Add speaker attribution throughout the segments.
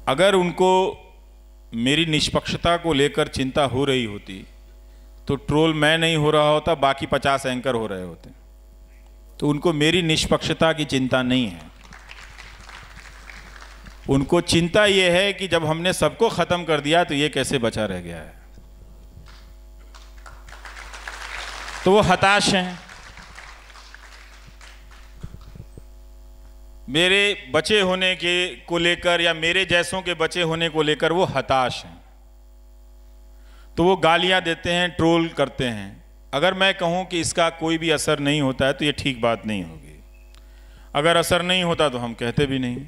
Speaker 1: अगर उनको मेरी निष्पक्षता को लेकर चिंता हो रही होती तो ट्रोल मैं नहीं हो रहा होता, बाकी 50 एंकर हो रहे होते। तो उनको मेरी निष्पक्षता की चिंता नहीं है। उनको चिंता यह है कि जब हमने सबको खत्म कर दिया तो ये कैसे बचा रह गया है। तो वो हताश हैं। मेरे बचे होने के को लेकर या मेरे जैसों के बचे होने को लेकर वो हताश हैं। तो वो गालियां देते हैं, ट्रोल करते हैं। अगर मैं कहूं कि इसका कोई भी असर नहीं होता है तो ये ठीक बात नहीं होगी। अगर असर नहीं होता तो हम कहते भी नहीं।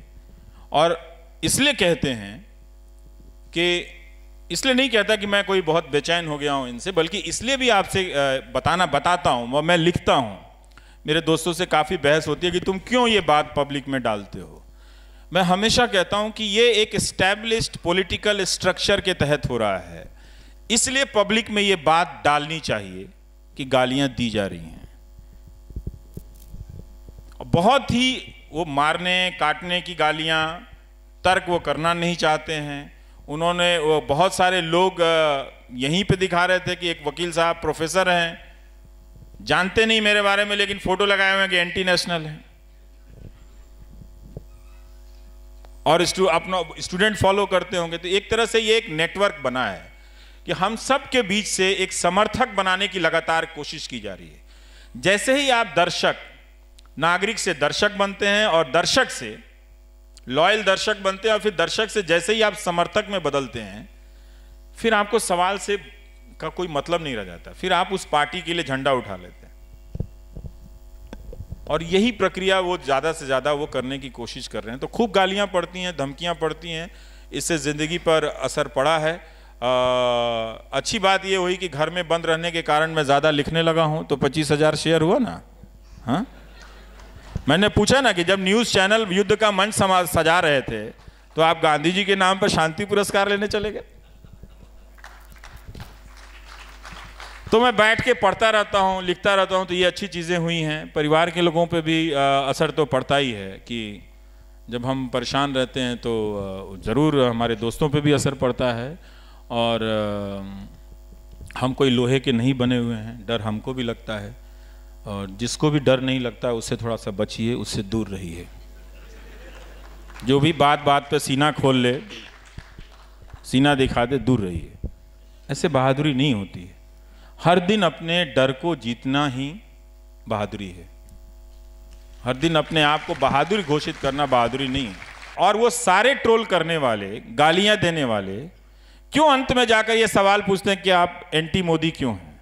Speaker 1: और इसलिए कहते हैं कि इसलिए नहीं कहता कि मैं कोई बहुत बेचैन हो गया हूं इनसे, बल्कि इसलिए भी आपसे बताता हूं। मैं लिखता हूं, मेरे दोस्तों से काफ़ी बहस होती है कि तुम क्यों ये बात पब्लिक में डालते हो। मैं हमेशा कहता हूं कि ये एक एस्टैब्लिश्ड पॉलिटिकल स्ट्रक्चर के तहत हो रहा है, इसलिए पब्लिक में ये बात डालनी चाहिए कि गालियां दी जा रही हैं। बहुत ही वो मारने काटने की गालियां, तर्क वो करना नहीं चाहते हैं। उन्होंने वो बहुत सारे लोग यहीं पे दिखा रहे थे कि एक वकील साहब प्रोफेसर हैं, जानते नहीं मेरे बारे में, लेकिन फोटो लगाए हुए हैं कि एंटी नेशनल है, और अपना स्टूडेंट फॉलो करते होंगे। तो एक तरह से ये एक नेटवर्क बना है कि हम सब के बीच से एक समर्थक बनाने की लगातार कोशिश की जा रही है। जैसे ही आप दर्शक, नागरिक से दर्शक बनते हैं और दर्शक से लॉयल दर्शक बनते हैं, और फिर दर्शक से जैसे ही आप समर्थक में बदलते हैं, फिर आपको सवाल से का कोई मतलब नहीं रह जाता। फिर आप उस पार्टी के लिए झंडा उठा लेते हैं। और यही प्रक्रिया वो ज़्यादा से ज़्यादा वो करने की कोशिश कर रहे हैं। तो खूब गालियां पड़ती हैं, धमकियां पड़ती हैं, इससे ज़िंदगी पर असर पड़ा है। अच्छी बात ये हुई कि घर में बंद रहने के कारण मैं ज़्यादा लिखने लगा हूं, तो 25,000 शेयर हुआ ना। हाँ, मैंने पूछा ना कि जब न्यूज़ चैनल युद्ध का मंच सजा रहे थे तो आप गांधी जी के नाम पर शांति पुरस्कार लेने चले गए। तो मैं बैठ के पढ़ता रहता हूँ, लिखता रहता हूँ, तो ये अच्छी चीज़ें हुई हैं। परिवार के लोगों पे भी असर तो पड़ता ही है कि जब हम परेशान रहते हैं तो ज़रूर हमारे दोस्तों पे भी असर पड़ता है। और हम कोई लोहे के नहीं बने हुए हैं, डर हमको भी लगता है। और जिसको भी डर नहीं लगता उससे थोड़ा सा बचिए, उससे दूर रहिए। जो भी बात बात पे सीना खोल ले, सीना दिखा दे, दूर रहिए। ऐसे बहादुरी नहीं होती है। हर दिन अपने डर को जीतना ही बहादुरी है। हर दिन अपने आप को बहादुर घोषित करना बहादुरी नहीं है। और वो सारे ट्रोल करने वाले, गालियां देने वाले क्यों अंत में जाकर ये सवाल पूछते हैं कि आप एंटी मोदी क्यों हैं?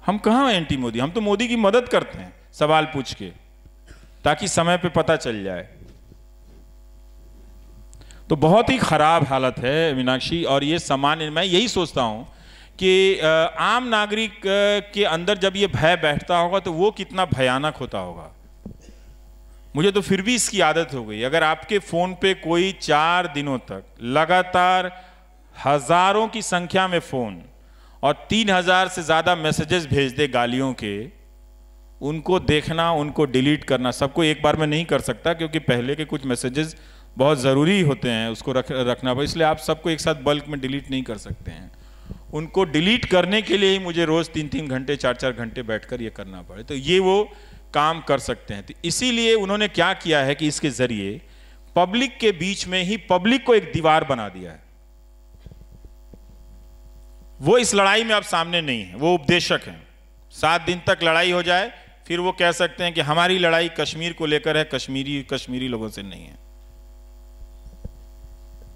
Speaker 1: हम कहाँ एंटी मोदी? हम तो मोदी की मदद करते हैं सवाल पूछ के, ताकि समय पे पता चल जाए। तो बहुत ही खराब हालत है मीनाक्षी। और ये सामान्य, मैं यही सोचता हूं कि आम नागरिक के अंदर जब ये भय बैठता होगा तो वो कितना भयानक होता होगा। मुझे तो फिर भी इसकी आदत हो गई। अगर आपके फोन पे कोई 4 दिनों तक लगातार हजारों की संख्या में फोन और 3000 से ज़्यादा मैसेजेस भेज दे गालियों के, उनको देखना, उनको डिलीट करना, सबको एक बार में नहीं कर सकता क्योंकि पहले के कुछ मैसेजेस बहुत ज़रूरी होते हैं, उसको रखना। इसलिए आप सबको एक साथ बल्क में डिलीट नहीं कर सकते हैं। उनको डिलीट करने के लिए ही मुझे रोज़ 3-3 घंटे 4-4 घंटे बैठकर ये करना पड़े। तो ये वो काम कर सकते हैं। तो इसीलिए उन्होंने क्या किया है कि इसके ज़रिए पब्लिक के बीच में ही पब्लिक को एक दीवार बना दिया है। वो इस लड़ाई में अब सामने नहीं है, वो उपदेशक हैं। 7 दिन तक लड़ाई हो जाए, फिर वो कह सकते हैं कि हमारी लड़ाई कश्मीर को लेकर है, कश्मीरी लोगों से नहीं है।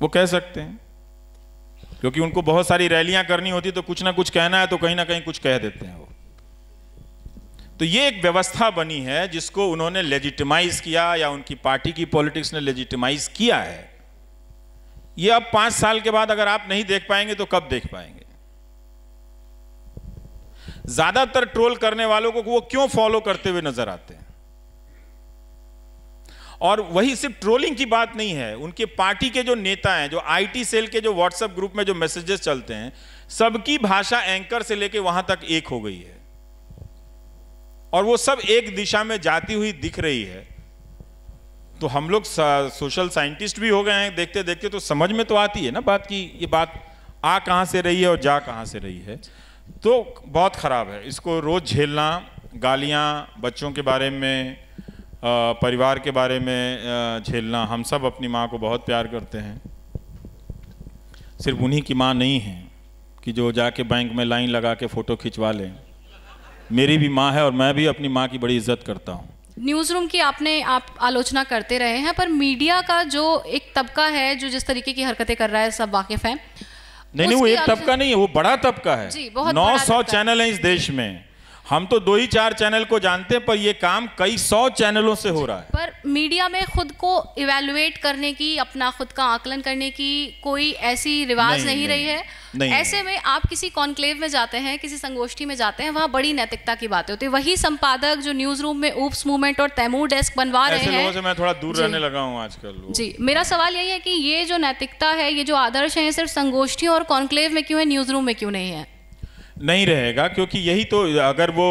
Speaker 1: वो कह सकते हैं क्योंकि उनको बहुत सारी रैलियां करनी होती, तो कुछ ना कुछ कहना है तो कहीं ना कहीं कुछ कह देते हैं वो। तो ये एक व्यवस्था बनी है जिसको उन्होंने लेजिटिमाइज किया, या उनकी पार्टी की पॉलिटिक्स ने लेजिटिमाइज किया है। ये अब 5 साल के बाद अगर आप नहीं देख पाएंगे तो कब देख पाएंगे? ज्यादातर ट्रोल करने वालों को वो क्यों फॉलो करते हुए नजर आते हैं? और वही सिर्फ ट्रोलिंग की बात नहीं है, उनके पार्टी के जो नेता हैं, जो आईटी सेल के जो व्हाट्सएप ग्रुप में जो मैसेजेस चलते हैं, सबकी भाषा एंकर से लेके वहां तक एक हो गई है और वो सब एक दिशा में जाती हुई दिख रही है। तो हम लोग सोशल साइंटिस्ट भी हो गए हैं, देखते देखते तो समझ में तो आती है ना बात की ये बात आ कहाँ से रही है और जा कहाँ से रही है। तो बहुत ख़राब है, इसको रोज़ झेलना, गालियाँ बच्चों के बारे में, परिवार के बारे में झेलना। हम सब अपनी माँ को बहुत प्यार करते हैं, सिर्फ उन्हीं की माँ नहीं है कि जो जाके बैंक में लाइन लगा के फ़ोटो खिंचवा लें। मेरी भी माँ है और मैं भी अपनी माँ की बड़ी इज्जत करता हूँ।
Speaker 2: न्यूज़ रूम की आप आलोचना करते रहे हैं, पर मीडिया का जो एक तबका है जो जिस तरीके की हरकतें कर रहा है, सब वाकिफ हैं।
Speaker 1: नहीं, वो एक तबका नहीं है, वो बड़ा तबका है।
Speaker 2: जी, बहुत
Speaker 1: 900 चैनल हैं इस देश में। हम तो 2 ही 4 चैनल को जानते हैं, पर ये काम कई 100 चैनलों से हो रहा है।
Speaker 2: पर मीडिया में खुद को इवैल्यूएट करने की, अपना खुद का आकलन करने की कोई ऐसी रिवाज नहीं रही है। ऐसे में आप किसी कॉन्क्लेव में जाते हैं, किसी संगोष्ठी में जाते हैं, वहाँ बड़ी नैतिकता की बातें होती है। वही संपादक जो न्यूज रूम में ऊप्स मूवमेंट और तैमूर डेस्क बनवा रहे हैं,
Speaker 1: ऐसे लोगों से मैं थोड़ा दूर रहने लगा हूँ आजकल।
Speaker 2: जी, मेरा सवाल यही है कि ये जो नैतिकता है, ये जो आदर्श है, सिर्फ संगोष्ठियों और कॉन्क्लेव में क्यों है, न्यूज रूम में क्यों नहीं है?
Speaker 1: नहीं रहेगा, क्योंकि यही तो, अगर वो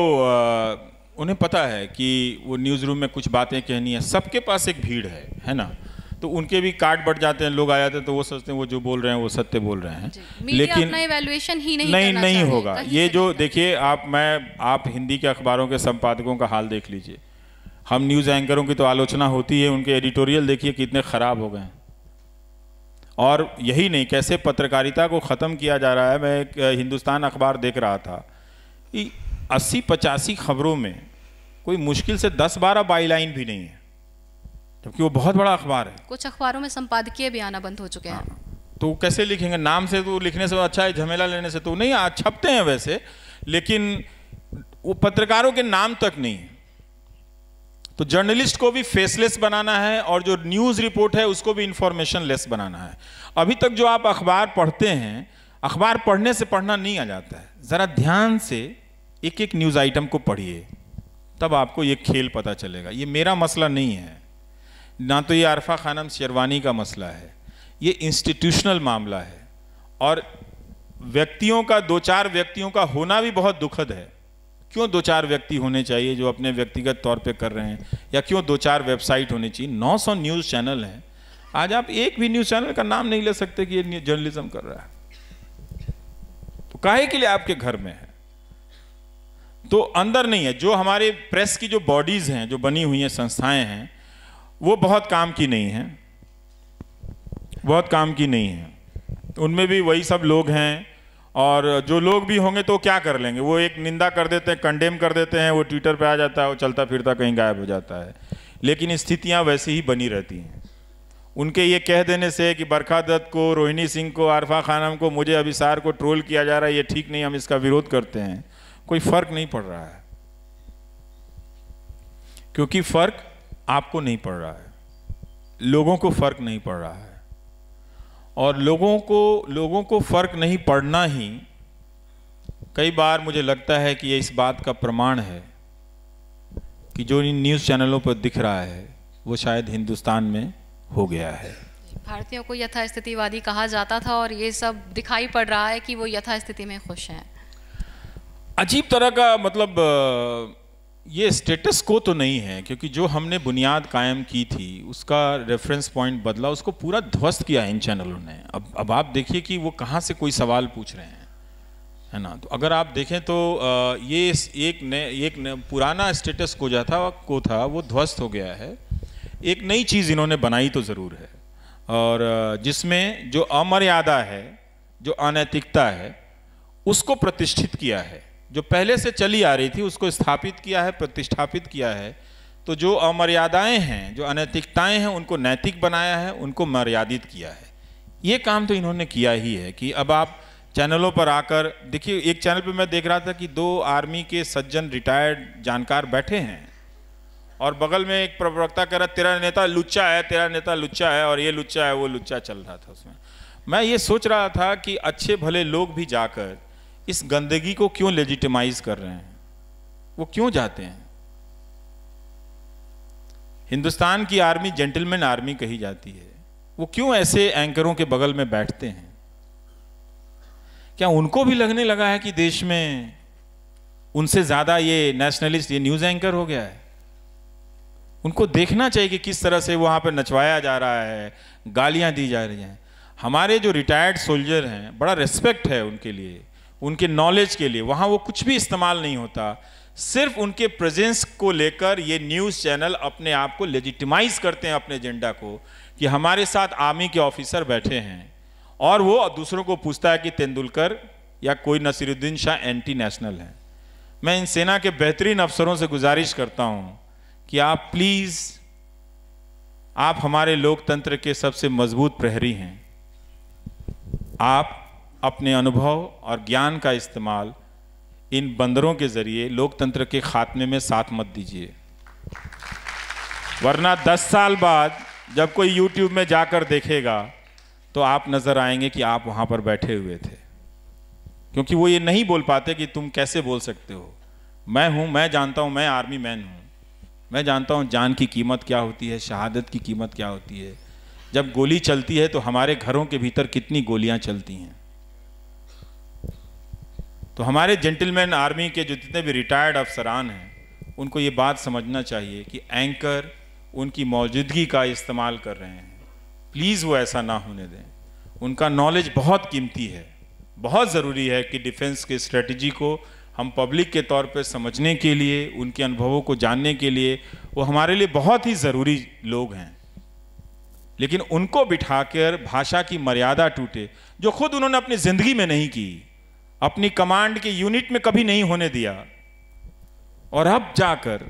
Speaker 1: उन्हें पता है कि वो न्यूज़ रूम में कुछ बातें कहनी है, सबके पास एक भीड़ है ना, तो उनके भी कार्ड बढ़ जाते हैं, लोग आ जाते हैं, तो वो सोचते हैं वो जो बोल रहे हैं वो सत्य बोल रहे हैं।
Speaker 2: लेकिन अपना इवैल्यूएशन ही नहीं
Speaker 1: होगा। ये जो देखिए आप हिंदी के अखबारों के संपादकों का हाल देख लीजिए। हम न्यूज़ एंकरों की तो आलोचना होती है, उनके एडिटोरियल देखिए कितने ख़राब हो गए हैं। और यही नहीं, कैसे पत्रकारिता को ख़त्म किया जा रहा है। मैं एक हिंदुस्तान अखबार देख रहा था कि 80-85 खबरों में कोई मुश्किल से 10-12 बाईलाइन भी नहीं है, जबकि वो बहुत बड़ा अखबार है।
Speaker 2: कुछ अखबारों में संपादकीय भी आना बंद हो चुके हैं।
Speaker 1: तो कैसे लिखेंगे? नाम से तो लिखने से अच्छा है, झमेला लेने से तो नहीं। आज छपते हैं वैसे, लेकिन वो पत्रकारों के नाम तक नहीं है। तो जर्नलिस्ट को भी फेसलेस बनाना है और जो न्यूज़ रिपोर्ट है उसको भी इंफॉर्मेशन लेस बनाना है। अभी तक जो आप अखबार पढ़ते हैं, अखबार पढ़ने से पढ़ना नहीं आ जाता है। ज़रा ध्यान से एक एक न्यूज़ आइटम को पढ़िए, तब आपको ये खेल पता चलेगा। ये मेरा मसला नहीं है, ना तो ये आरफा खानम शेरवानी का मसला है, ये इंस्टीट्यूशनल मामला है। और व्यक्तियों का, 2-4 व्यक्तियों का होना भी बहुत दुखद है। क्यों 2-4 व्यक्ति होने चाहिए जो अपने व्यक्तिगत तौर पे कर रहे हैं, या क्यों 2-4 वेबसाइट होनी चाहिए? 900 न्यूज़ चैनल हैं। आज आप एक भी न्यूज़ चैनल का नाम नहीं ले सकते कि ये जर्नलिज्म कर रहा है। तो काहे के लिए आपके घर में है? तो अंदर नहीं है। जो हमारे प्रेस की जो बॉडीज़ हैं, जो बनी हुई हैं संस्थाएं हैं, वो बहुत काम की नहीं हैं, बहुत काम की नहीं हैं। उनमें भी वही सब लोग हैं, और जो लोग भी होंगे तो क्या कर लेंगे? वो एक निंदा कर देते हैं, कंडेम कर देते हैं, वो ट्विटर पे आ जाता है, वो चलता फिरता कहीं गायब हो जाता है। लेकिन स्थितियां वैसी ही बनी रहती हैं। उनके ये कह देने से कि बरखा दत्त को, रोहिणी सिंह को, आरफा खानम को, मुझे अभिसार को ट्रोल किया जा रहा है, ये ठीक नहीं, हम इसका विरोध करते हैं, कोई फर्क नहीं पड़ रहा है। क्योंकि फर्क आपको नहीं पड़ रहा है, लोगों को फर्क नहीं पड़ रहा है। और लोगों को फर्क नहीं पड़ना ही कई बार मुझे लगता है कि ये इस बात का प्रमाण है कि जो इन न्यूज़ चैनलों पर दिख रहा है वो शायद हिंदुस्तान में हो गया है।
Speaker 2: भारतीयों को यथास्थितिवादी कहा जाता था और ये सब दिखाई पड़ रहा है कि वो यथास्थिति में खुश हैं।
Speaker 1: अजीब तरह का, मतलब ये स्टेटस को तो नहीं है, क्योंकि जो हमने बुनियाद कायम की थी उसका रेफरेंस पॉइंट बदला, उसको पूरा ध्वस्त किया इन चैनलों ने। अब आप देखिए कि वो कहाँ से कोई सवाल पूछ रहे हैं, है ना। तो अगर आप देखें तो ये एक पुराना स्टेटस को जो था वो ध्वस्त हो गया है। एक नई चीज़ इन्होंने बनाई तो ज़रूर है, और जिसमें जो अमर्यादा है, जो अनैतिकता है, उसको प्रतिष्ठित किया है। जो पहले से चली आ रही थी उसको स्थापित किया है, प्रतिष्ठापित किया है। तो जो अमर्यादाएं हैं, जो अनैतिकताएं हैं, उनको नैतिक बनाया है, उनको मर्यादित किया है। ये काम तो इन्होंने किया ही है कि अब आप चैनलों पर आकर देखिए। एक चैनल पे मैं देख रहा था कि 2 आर्मी के सज्जन रिटायर्ड जानकार बैठे हैं, और बगल में एक प्रवक्ता कह रहा तेरा नेता लुच्चा है, तेरा नेता लुच्चा है, और ये लुच्चा है, वो लुच्चा चल रहा था उसमें। मैं ये सोच रहा था कि अच्छे भले लोग भी जाकर इस गंदगी को क्यों लेजिटिमाइज कर रहे हैं? वो क्यों जाते हैं? हिंदुस्तान की आर्मी जेंटलमैन आर्मी कही जाती है, वो क्यों ऐसे एंकरों के बगल में बैठते हैं? क्या उनको भी लगने लगा है कि देश में उनसे ज्यादा ये नेशनलिस्ट, ये न्यूज एंकर हो गया है? उनको देखना चाहिए कि किस तरह से वहाँ पर नचवाया जा रहा है, गालियाँ दी जा रही हैं। हमारे जो रिटायर्ड सोल्जर हैं, बड़ा रिस्पेक्ट है उनके लिए, उनके नॉलेज के लिए। वहाँ वो कुछ भी इस्तेमाल नहीं होता, सिर्फ उनके प्रेजेंस को लेकर ये न्यूज़ चैनल अपने आप को लेजिटिमाइज करते हैं, अपने एजेंडा को, कि हमारे साथ आर्मी के ऑफिसर बैठे हैं। और वो दूसरों को पूछता है कि तेंदुलकर या कोई नसीरुद्दीन शाह एंटी नेशनल है। मैं इन सेना के बेहतरीन अफसरों से गुजारिश करता हूँ कि आप प्लीज़, आप हमारे लोकतंत्र के सबसे मजबूत प्रहरी हैं, आप अपने अनुभव और ज्ञान का इस्तेमाल इन बंदरों के जरिए लोकतंत्र के खात्मे में साथ मत दीजिए, वरना 10 साल बाद जब कोई YouTube में जाकर देखेगा तो आप नजर आएंगे कि आप वहां पर बैठे हुए थे। क्योंकि वो ये नहीं बोल पाते कि तुम कैसे बोल सकते हो। मैं जानता हूं, मैं आर्मी मैन हूं, मैं जानता हूं जान की कीमत क्या होती है, शहादत की कीमत क्या होती है। जब गोली चलती है तो हमारे घरों के भीतर कितनी गोलियां चलती हैं। तो हमारे जेंटलमैन आर्मी के जो जितने भी रिटायर्ड अफसरान हैं, उनको ये बात समझना चाहिए कि एंकर उनकी मौजूदगी का इस्तेमाल कर रहे हैं। प्लीज़ वो ऐसा ना होने दें। उनका नॉलेज बहुत कीमती है, बहुत ज़रूरी है कि डिफेंस के स्ट्रेटजी को हम पब्लिक के तौर पर समझने के लिए, उनके अनुभवों को जानने के लिए, वो हमारे लिए बहुत ही ज़रूरी लोग हैं। लेकिन उनको बिठाकर भाषा की मर्यादा टूटे, जो खुद उन्होंने अपनी ज़िंदगी में नहीं की, अपनी कमांड के यूनिट में कभी नहीं होने दिया, और अब जाकर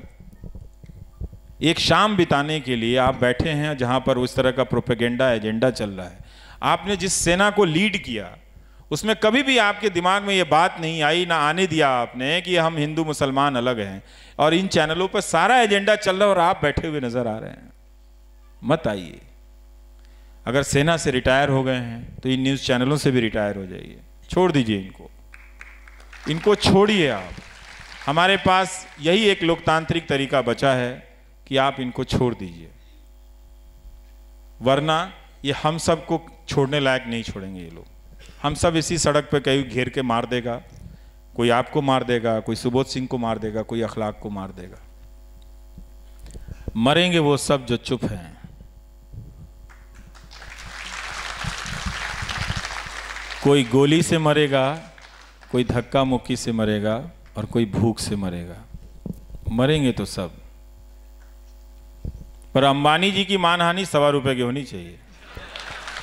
Speaker 1: एक शाम बिताने के लिए आप बैठे हैं जहां पर उस तरह का प्रोपेगेंडा एजेंडा चल रहा है। आपने जिस सेना को लीड किया उसमें कभी भी आपके दिमाग में ये बात नहीं आई, ना आने दिया आपने कि हम हिंदू मुसलमान अलग हैं, और इन चैनलों पर सारा एजेंडा चल रहा है और आप बैठे हुए नजर आ रहे हैं। मत आइए। अगर सेना से रिटायर हो गए हैं तो इन न्यूज़ चैनलों से भी रिटायर हो जाइए, छोड़ दीजिए इनको छोड़िए आप। हमारे पास यही एक लोकतांत्रिक तरीका बचा है कि आप इनको छोड़ दीजिए, वरना ये हम सबको छोड़ने लायक नहीं छोड़ेंगे ये लोग। हम सब इसी सड़क पे कहीं घेर के मार देगा, कोई आपको मार देगा, कोई सुबोध सिंह को मार देगा, कोई अखलाक को मार देगा। मरेंगे वो सब जो चुप हैं। कोई गोली से मरेगा, कोई धक्का मुक्की से मरेगा, और कोई भूख से मरेगा। मरेंगे तो सब। पर अंबानी जी की मानहानि ₹1.25 की होनी चाहिए।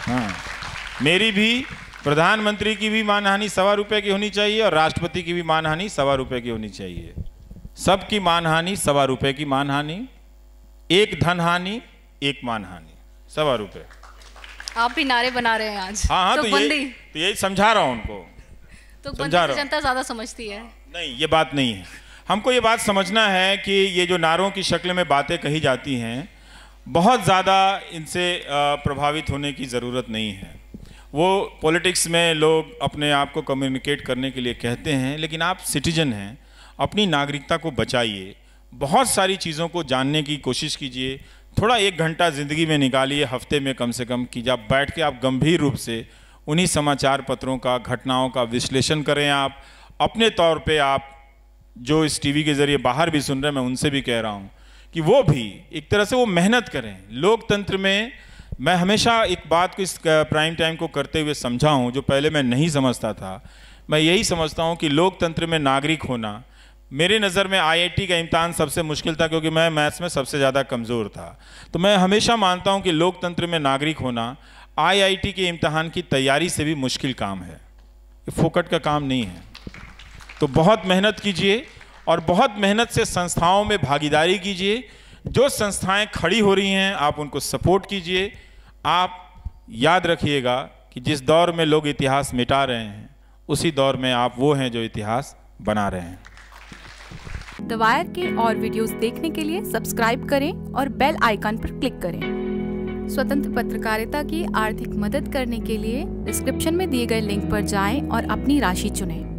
Speaker 1: हाँ, मेरी भी, प्रधानमंत्री की भी मानहानि ₹1.25 की होनी चाहिए, और राष्ट्रपति की भी मानहानि ₹1.25 की होनी चाहिए। सबकी मानहानि ₹1.25 की मानहानि, एक धनहानि, एक मानहानि, ₹1.25।
Speaker 2: आप भी नारे बना रहे हैं आज।
Speaker 1: हाँ, तो यही समझा रहा हूं उनको।
Speaker 2: तो जनता ज्यादा समझती है।
Speaker 1: नहीं, ये बात नहीं है। हमको ये बात समझना है कि ये जो नारों की शक्ल में बातें कही जाती हैं, बहुत ज़्यादा इनसे प्रभावित होने की ज़रूरत नहीं है। वो पॉलिटिक्स में लोग अपने आप को कम्युनिकेट करने के लिए कहते हैं, लेकिन आप सिटीजन हैं, अपनी नागरिकता को बचाइए। बहुत सारी चीज़ों को जानने की कोशिश कीजिए। थोड़ा 1 घंटा ज़िंदगी में निकालिए, हफ्ते में कम से कम, कि जब बैठ के आप गंभीर रूप से उन्हीं समाचार पत्रों का, घटनाओं का विश्लेषण करें। आप अपने तौर पे, आप जो इस टीवी के ज़रिए बाहर भी सुन रहे हैं, मैं उनसे भी कह रहा हूँ कि वो भी एक तरह से वो मेहनत करें। लोकतंत्र में मैं हमेशा एक बात को इस प्राइम टाइम को करते हुए समझा हूँ, जो पहले मैं नहीं समझता था। मैं यही समझता हूँ कि लोकतंत्र में नागरिक होना, मेरे नज़र में IIT का इम्तहान सबसे मुश्किल था, क्योंकि मैं मैथ्स में सबसे ज़्यादा कमज़ोर था। तो मैं हमेशा मानता हूँ कि लोकतंत्र में नागरिक होना IIT के इम्तहान की तैयारी से भी मुश्किल काम है। ये फोकट का काम नहीं है। तो बहुत मेहनत कीजिए, और बहुत मेहनत से संस्थाओं में भागीदारी कीजिए। जो संस्थाएं खड़ी हो रही हैं, आप उनको सपोर्ट कीजिए। आप याद रखिएगा कि जिस दौर में लोग इतिहास मिटा रहे हैं, उसी दौर में आप वो हैं जो इतिहास बना रहे हैं।
Speaker 3: द वायर के और वीडियोस देखने के लिए सब्सक्राइब करें और बेल आइकन पर क्लिक करें। स्वतंत्र पत्रकारिता की आर्थिक मदद करने के लिए डिस्क्रिप्शन में दिए गए लिंक पर जाएं और अपनी राशि चुनें।